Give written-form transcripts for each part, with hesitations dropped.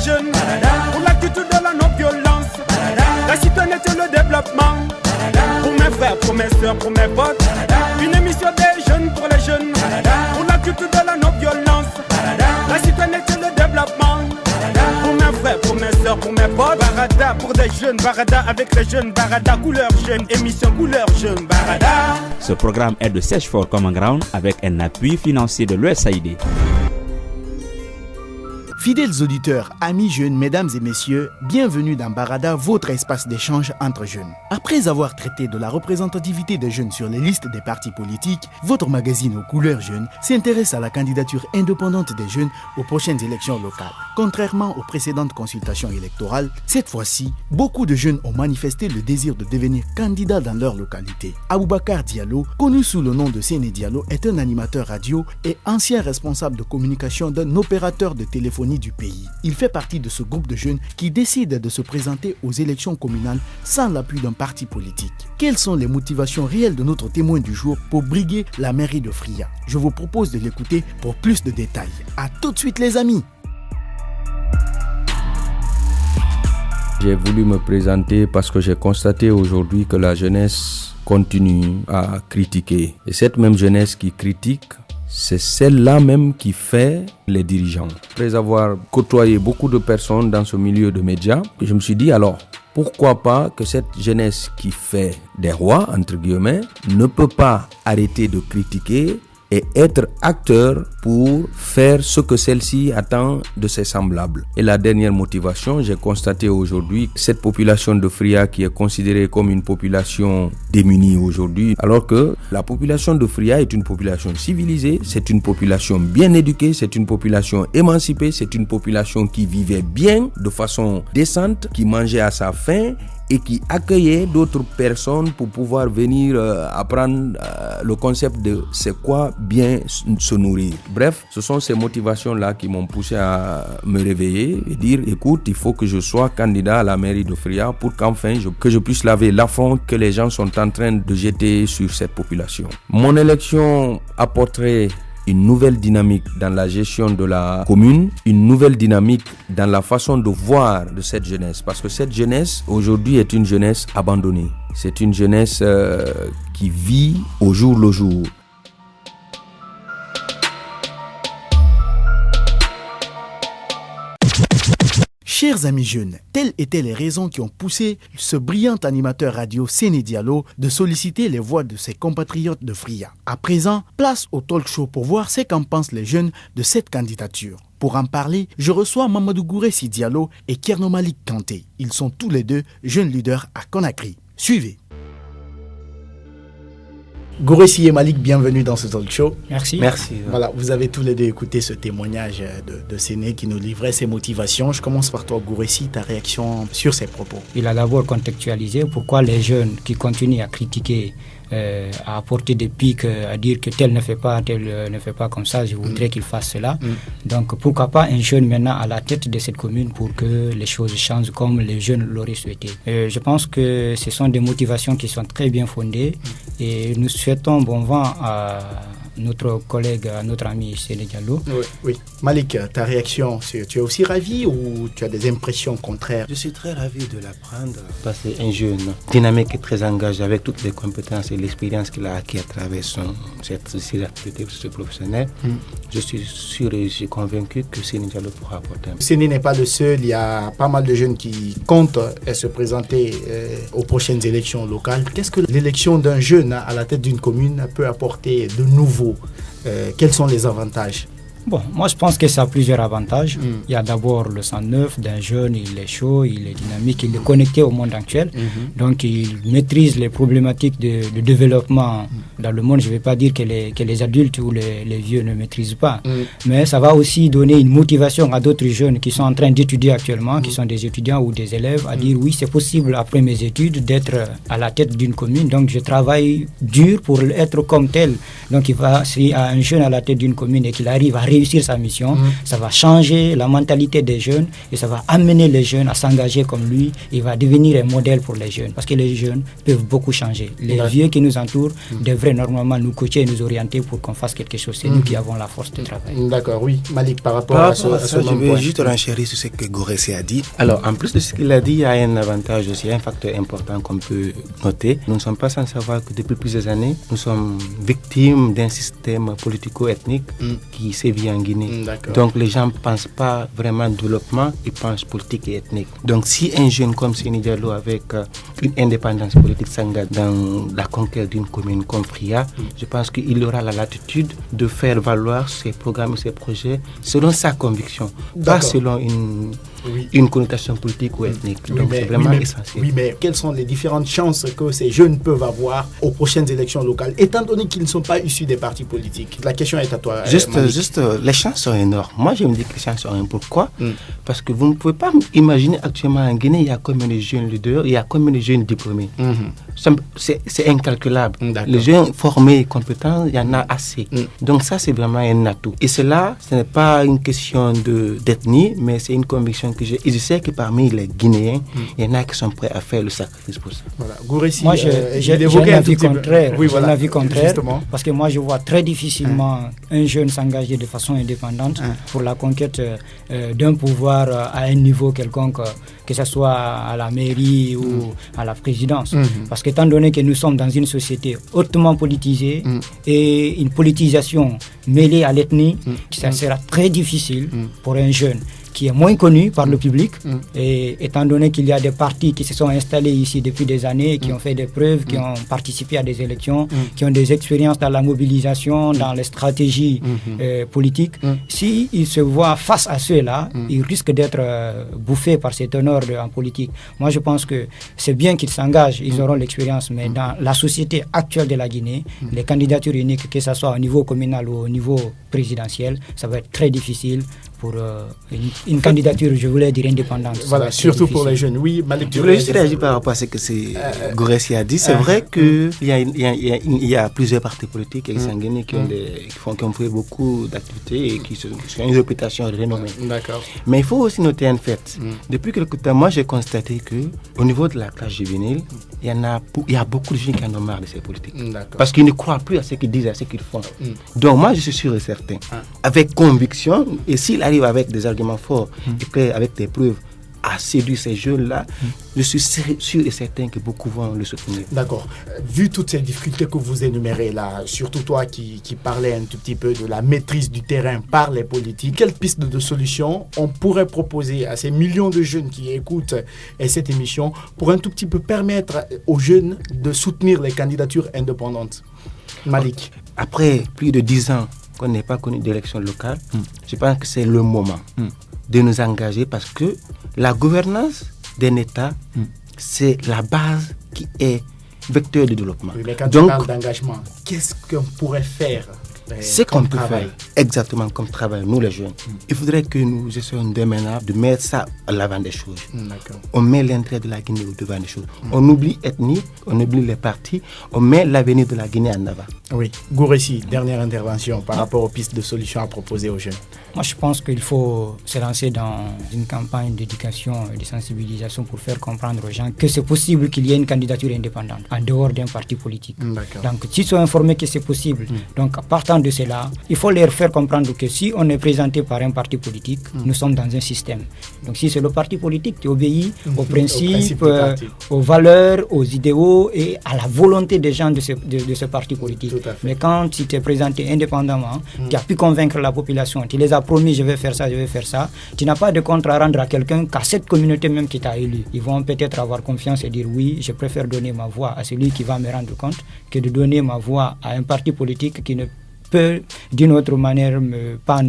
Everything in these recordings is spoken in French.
jeunes, pour la culture de la non-violence, la citoyenneté et le développement. Pour mes frères, pour mes soeurs, pour mes potes, une émission des jeunes pour les jeunes, pour la culture de la non-violence, la citoyenneté et le développement. Pour mes frères, pour mes soeurs, pour mes potes, Barada pour des jeunes, Barada avec les jeunes, Barada couleur jeune, émission couleur jeune, Barada. Ce programme est de Search for Common Ground avec un appui financier de l'USAID. Fidèles auditeurs, amis jeunes, mesdames et messieurs, bienvenue dans Barada, votre espace d'échange entre jeunes. Après avoir traité de la représentativité des jeunes sur les listes des partis politiques, votre magazine aux couleurs jeunes s'intéresse à la candidature indépendante des jeunes aux prochaines élections locales. Contrairement aux précédentes consultations électorales, cette fois-ci, beaucoup de jeunes ont manifesté le désir de devenir candidats dans leur localité. Aboubakar Diallo, connu sous le nom de Séné Diallo, est un animateur radio et ancien responsable de communication d'un opérateur de téléphonie du pays. Il fait partie de ce groupe de jeunes qui décident de se présenter aux élections communales sans l'appui d'un parti politique. Quelles sont les motivations réelles de notre témoin du jour pour briguer la mairie de Fria? Je vous propose de l'écouter pour plus de détails. À tout de suite les amis. J'ai voulu me présenter parce que j'ai constaté aujourd'hui que la jeunesse continue à critiquer. Et cette même jeunesse qui critique, c'est celle-là même qui fait les dirigeants. Après avoir côtoyé beaucoup de personnes dans ce milieu de médias, je me suis dit alors, pourquoi pas que cette jeunesse qui fait des rois, entre guillemets, ne peut pas arrêter de critiquer et être acteur pour faire ce que celle-ci attend de ses semblables. Et la dernière motivation, j'ai constaté aujourd'hui que cette population de Fria qui est considérée comme une population démunie aujourd'hui, alors que la population de Fria est une population civilisée, c'est une population bien éduquée, c'est une population émancipée, c'est une population qui vivait bien, de façon décente, qui mangeait à sa faim, et qui accueillait d'autres personnes pour pouvoir venir apprendre le concept de c'est quoi bien se nourrir. Bref, ce sont ces motivations-là qui m'ont poussé à me réveiller et dire écoute, il faut que je sois candidat à la mairie de Fria pour qu'enfin que je puisse laver l'affront que les gens sont en train de jeter sur cette population. Mon élection apporterait une nouvelle dynamique dans la gestion de la commune, une nouvelle dynamique dans la façon de voir de cette jeunesse. Parce que cette jeunesse, aujourd'hui, est une jeunesse abandonnée. C'est une jeunesse qui vit au jour le jour. Chers amis jeunes, telles étaient les raisons qui ont poussé ce brillant animateur radio Séné Diallo de solliciter les voix de ses compatriotes de Fria. À présent, place au talk show pour voir ce qu'en pensent les jeunes de cette candidature. Pour en parler, je reçois Mamadou Gouressi Diallo et Kerno Malik Kanté. Ils sont tous les deux jeunes leaders à Conakry. Suivez. Gouressi et Malik, bienvenue dans ce talk show. Merci. Voilà, vous avez tous les deux écouté ce témoignage de Séné qui nous livrait ses motivations. Je commence par toi, Gouressi, ta réaction sur ces propos. Il a d'abord contextualisé pourquoi les jeunes qui continuent à critiquer, à apporter des pics, à dire que tel ne fait pas comme ça, je voudrais qu'il fasse cela. Donc pourquoi pas un jeune maintenant à la tête de cette commune pour que les choses changent comme les jeunes l'auraient souhaité. Je pense que ce sont des motivations qui sont très bien fondées et nous souhaitons bon vent à notre collègue, à notre ami Séné Diallo. Oui. Malik, ta réaction, tu es aussi ravi ou tu as des impressions contraires? Je suis très ravi de l'apprendre parce que c'est un jeune dynamique et très engagé avec toutes les compétences et l'expérience qu'il a acquis à travers ses activités professionnelles. Je suis sûr et je suis convaincu que Séné Diallo pourra apporter. Séné n'est pas le seul, il y a pas mal de jeunes qui comptent se présenter aux prochaines élections locales. Qu'est-ce que l'élection d'un jeune à la tête d'une commune peut apporter de nouveau? Quels sont les avantages? Bon, moi je pense que ça a plusieurs avantages. Il y a d'abord le sang neuf d'un jeune, il est chaud, il est dynamique, il est connecté au monde actuel. Donc il maîtrise les problématiques de développement dans le monde. Je ne vais pas dire que les adultes ou les vieux ne maîtrisent pas. Mais ça va aussi donner une motivation à d'autres jeunes qui sont en train d'étudier actuellement, qui sont des étudiants ou des élèves, à dire oui, c'est possible après mes études d'être à la tête d'une commune. Donc je travaille dur pour être comme tel. Donc s'il y a un jeune à la tête d'une commune et qu'il arrive à réussir sa mission, ça va changer la mentalité des jeunes et ça va amener les jeunes à s'engager comme lui. Il va devenir un modèle pour les jeunes parce que les jeunes peuvent beaucoup changer. Les vieux qui nous entourent devraient normalement nous coacher et nous orienter pour qu'on fasse quelque chose. C'est nous qui avons la force de travail. D'accord, oui. Malik, par rapport à ça, je vais juste renchérir sur ce que Gouressi a dit. Alors, en plus de ce qu'il a dit, il y a un avantage aussi, un facteur important qu'on peut noter. Nous ne sommes pas sans savoir que depuis plusieurs années, nous sommes victimes d'un système politico-ethnique qui sévit en Guinée. Donc, les gens ne pensent pas vraiment développement, ils pensent politique et ethnique. Donc, si un jeune comme Seni Diallo, avec une indépendance politique, s'engage dans la conquête d'une commune comme Fria, je pense qu'il aura la latitude de faire valoir ses programmes et ses projets selon sa conviction, pas selon une connotation politique ou ethnique. Donc, c'est vraiment essentiel. Oui, mais quelles sont les différentes chances que ces jeunes peuvent avoir aux prochaines élections locales, étant donné qu'ils ne sont pas issus des partis politiques? La question est à toi. Juste, les chances sont énormes. Moi, je me dis que les chances sont énormes. Pourquoi? Parce que vous ne pouvez pas imaginer actuellement en Guinée, il y a combien de jeunes leaders, il y a combien de jeunes diplômés. C'est incalculable. Les jeunes formés et compétents, il y en a assez. Donc ça, c'est vraiment un atout. Et cela, ce n'est pas une question d'ethnie, mais c'est une conviction que j'ai. Et je sais que parmi les Guinéens, il y en a qui sont prêts à faire le sacrifice pour ça. Voilà. Gouressi, moi, j'ai un avis contraire. Oui, voilà. Un avis contraire Justement. Parce que moi, je vois très difficilement un jeune s'engager de façon indépendante pour la conquête d'un pouvoir à un niveau quelconque, que ce soit à la mairie ou à la présidence. Parce qu'étant donné que nous sommes dans une société hautement politisée et une politisation mêlée à l'ethnie, ça sera très difficile pour un jeune qui est moins connu par le public, et étant donné qu'il y a des partis qui se sont installés ici depuis des années, qui ont fait des preuves, qui ont participé à des élections, qui ont des expériences dans la mobilisation, dans les stratégies politiques, s'il se voit face à ceux-là, il risque d'être bouffé par ces teneurs en politique. Moi, je pense que c'est bien qu'ils s'engagent, ils auront l'expérience, mais dans la société actuelle de la Guinée, les candidatures uniques, que ce soit au niveau communal ou au niveau présidentiel, ça va être très difficile pour une candidature, je voulais dire, indépendante. Voilà, surtout pour les jeunes. Oui, Malik, je voulais juste réagir par rapport à ce que Gouressi a dit. C'est vrai qu'il y a plusieurs partis politiques exsanguinés qui ont fait beaucoup d'activités et qui ont une réputation renommée. D'accord. Mais il faut aussi noter un fait. Depuis quelque temps, moi, j'ai constaté qu'au niveau de la classe juvénile, il y a beaucoup de jeunes qui en ont marre de ces politiques. Parce qu'ils ne croient plus à ce qu'ils disent, à ce qu'ils font. Donc moi, je suis sûr et certain, avec conviction, et s'il arrive avec des arguments forts et avec des preuves à séduire ces jeunes-là, je suis sûr et certain que beaucoup vont le soutenir. D'accord. Vu toutes ces difficultés que vous énumérez là, surtout toi qui parlais un tout petit peu de la maîtrise du terrain par les politiques, quelle piste de solution on pourrait proposer à ces millions de jeunes qui écoutent cette émission pour un tout petit peu permettre aux jeunes de soutenir les candidatures indépendantes? Malik. Après plus de 10 ans qu'on n'ait pas connu d'élection locale, je pense que c'est le moment de nous engager, parce que la gouvernance d'un État, c'est la base qui est vecteur de développement. Oui, mais quand tu parles d'engagement, qu'est-ce qu'on pourrait faire? C'est qu'on peut faire exactement comme travail, nous les jeunes. Il faudrait que nous essayons dès maintenant de mettre ça à l'avant des choses. On met l'intérêt de la Guinée au devant des choses. On oublie l'ethnie, on oublie les partis, on met l'avenir de la Guinée en avant. Oui. Gouressi, dernière intervention par rapport aux pistes de solutions à proposer aux jeunes. Moi, je pense qu'il faut se lancer dans une campagne d'éducation et de sensibilisation pour faire comprendre aux gens que c'est possible qu'il y ait une candidature indépendante en dehors d'un parti politique. Donc, s'ils sont informés que c'est possible, donc partant de cela, il faut leur faire comprendre que si on est présenté par un parti politique, nous sommes dans un système. Donc, si c'est le parti politique, tu obéis aux principes, aux valeurs, aux idéaux et à la volonté des gens de ce parti politique. Mais quand tu t'es présenté indépendamment, tu as pu convaincre la population, tu les as promis je vais faire ça, tu n'as pas de compte à rendre à quelqu'un qu'à cette communauté même qui t'a élu. Ils vont peut-être avoir confiance et dire oui, je préfère donner ma voix à celui qui va me rendre compte que de donner ma voix à un parti politique qui ne peut d'une autre manière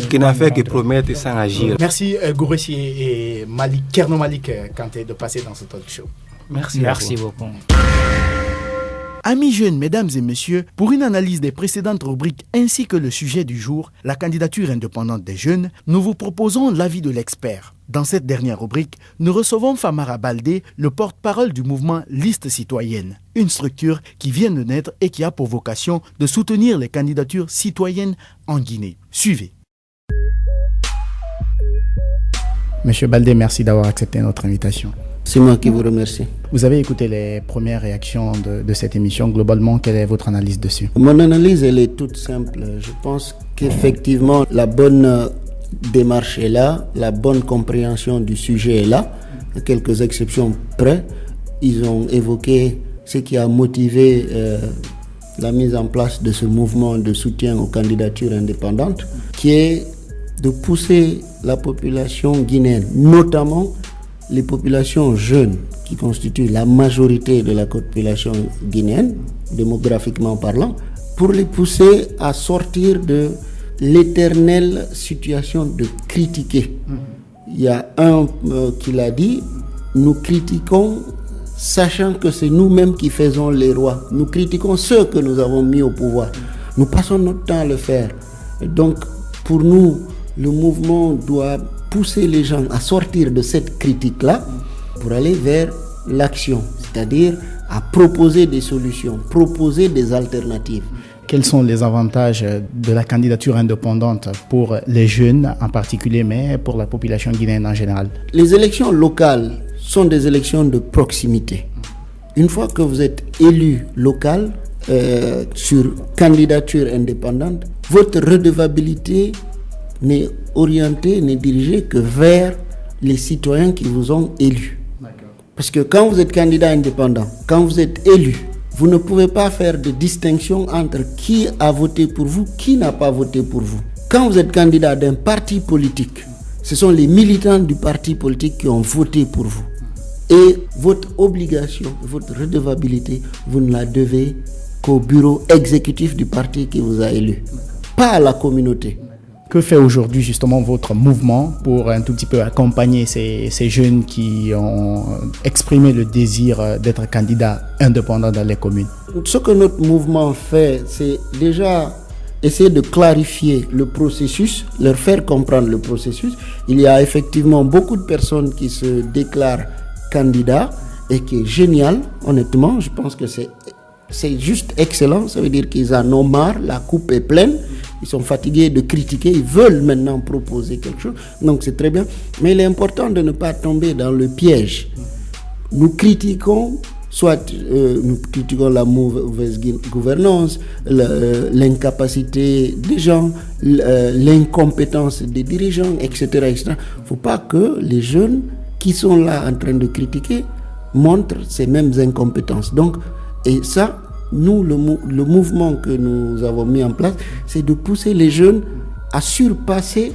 qui n'a fait que promettre sans agir. Merci Gouressi et Malik, Kerno Malik Kanté de passer dans ce talk show. Merci beaucoup. Amis jeunes, mesdames et messieurs, pour une analyse des précédentes rubriques ainsi que le sujet du jour, la candidature indépendante des jeunes, nous vous proposons l'avis de l'expert. Dans cette dernière rubrique, nous recevons Famara Baldé, le porte-parole du mouvement Liste Citoyenne, une structure qui vient de naître et qui a pour vocation de soutenir les candidatures citoyennes en Guinée. Suivez. Monsieur Baldé, merci d'avoir accepté notre invitation. C'est moi qui vous remercie. Vous avez écouté les premières réactions de cette émission. Globalement, quelle est votre analyse dessus? Mon analyse, elle est toute simple. Je pense qu'effectivement, la bonne démarche est là, la bonne compréhension du sujet est là. À quelques exceptions près, ils ont évoqué ce qui a motivé la mise en place de ce mouvement de soutien aux candidatures indépendantes, qui est de pousser la population guinéenne, notamment les populations jeunes qui constituent la majorité de la population guinéenne, démographiquement parlant, pour les pousser à sortir de l'éternelle situation de critiquer. Il y a un qui l'a dit, nous critiquons sachant que c'est nous-mêmes qui faisons les rois. Nous critiquons ceux que nous avons mis au pouvoir. Nous passons notre temps à le faire. Et donc, pour nous, le mouvement doit pousser les gens à sortir de cette critique-là pour aller vers l'action, c'est-à-dire à proposer des solutions, proposer des alternatives. Quels sont les avantages de la candidature indépendante pour les jeunes en particulier, mais pour la population guinéenne en général? Les élections locales sont des élections de proximité. Une fois que vous êtes élu local sur candidature indépendante, votre redevabilité n'est orientée, n'est dirigée que vers les citoyens qui vous ont élu. Parce que quand vous êtes candidat indépendant, quand vous êtes élu, vous ne pouvez pas faire de distinction entre qui a voté pour vous, qui n'a pas voté pour vous. Quand vous êtes candidat d'un parti politique, ce sont les militants du parti politique qui ont voté pour vous. Et votre obligation, votre redevabilité, vous ne la devez qu'au bureau exécutif du parti qui vous a élu, pas à la communauté. Que fait aujourd'hui justement votre mouvement pour un tout petit peu accompagner ces jeunes qui ont exprimé le désir d'être candidats indépendants dans les communes? Ce que notre mouvement fait, c'est déjà essayer de clarifier le processus, leur faire comprendre le processus. Il y a effectivement beaucoup de personnes qui se déclarent candidats et qui est génial, honnêtement. Je pense que c'est juste excellent. Ça veut dire qu'ils en ont marre, la coupe est pleine. Ils sont fatigués de critiquer, ils veulent maintenant proposer quelque chose. Donc c'est très bien. Mais il est important de ne pas tomber dans le piège. Nous critiquons, nous critiquons la mauvaise gouvernance, l'incapacité des gens, l'incompétence des dirigeants, etc. etc. Il ne faut pas que les jeunes qui sont là en train de critiquer montrent ces mêmes incompétences. Donc, et ça, nous, le mouvement que nous avons mis en place, c'est de pousser les jeunes à surpasser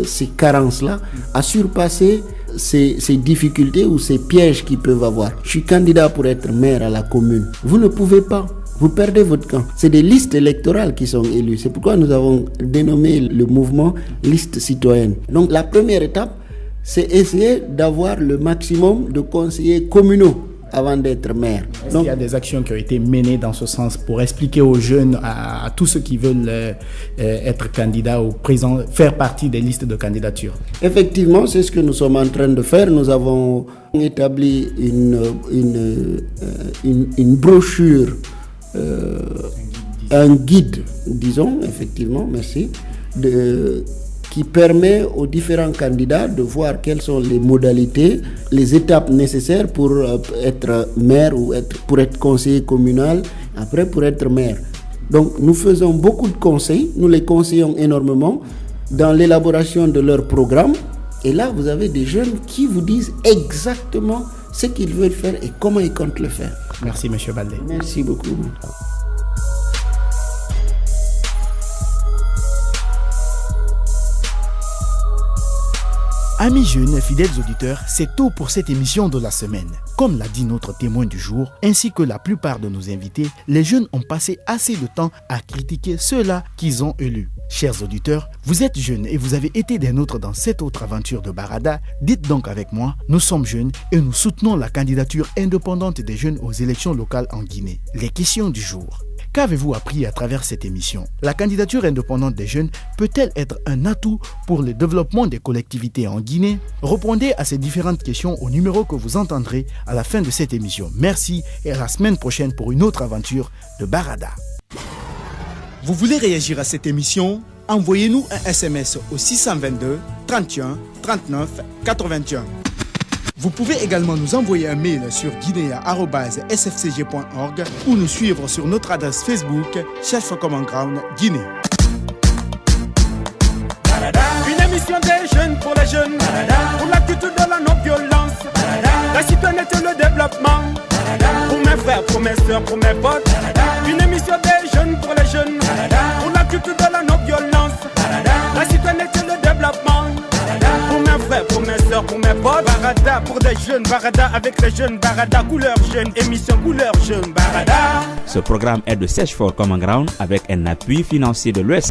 ces carences-là, à surpasser ces difficultés ou ces pièges qu'ils peuvent avoir. Je suis candidat pour être maire à la commune. Vous ne pouvez pas. Vous perdez votre camp. C'est des listes électorales qui sont élues. C'est pourquoi nous avons dénommé le mouvement liste citoyenne. Donc la première étape, c'est essayer d'avoir le maximum de conseillers communaux avant d'être maire. Donc, il y a des actions qui ont été menées dans ce sens pour expliquer aux jeunes, à tous ceux qui veulent être candidats ou faire partie des listes de candidature. Effectivement, c'est ce que nous sommes en train de faire. Nous avons établi une brochure, un guide, disons, effectivement, merci, qui permet aux différents candidats de voir quelles sont les modalités, les étapes nécessaires pour être maire ou pour être conseiller communal, après pour être maire. Donc nous faisons beaucoup de conseils, nous les conseillons énormément dans l'élaboration de leur programme. Et là, vous avez des jeunes qui vous disent exactement ce qu'ils veulent faire et comment ils comptent le faire. Merci, M. Baldé. Merci beaucoup. Amis jeunes et fidèles auditeurs, c'est tout pour cette émission de la semaine. Comme l'a dit notre témoin du jour, ainsi que la plupart de nos invités, les jeunes ont passé assez de temps à critiquer ceux-là qu'ils ont élus. Chers auditeurs, vous êtes jeunes et vous avez été des nôtres dans cette autre aventure de Barada. Dites donc avec moi, nous sommes jeunes et nous soutenons la candidature indépendante des jeunes aux élections locales en Guinée. Les questions du jour. Qu'avez-vous appris à travers cette émission? La candidature indépendante des jeunes peut-elle être un atout pour le développement des collectivités en Guinée? Répondez à ces différentes questions au numéro que vous entendrez à la fin de cette émission. Merci et à la semaine prochaine pour une autre aventure de Barada. Vous voulez réagir à cette émission? Envoyez-nous un SMS au 622 31 39 81. Vous pouvez également nous envoyer un mail sur guinea@sfcg.org ou nous suivre sur notre adresse Facebook Search for Common Ground Guinée. Une émission des jeunes pour les jeunes, pour la culture de la non-violence, la citoyenneté et le développement, pour mes frères, pour mes soeurs, pour mes potes. Une émission des jeunes pour les jeunes, pour la culture de la non-violence, la citoyenneté et le développement, pour mes frères, pour mes soeurs, pour mes potes. Barada pour des jeunes, Barada avec les jeunes, Barada couleur jeune, émission couleur jeune, Barada. Ce programme est de Search for Common Ground avec un appui financier de l'USAID.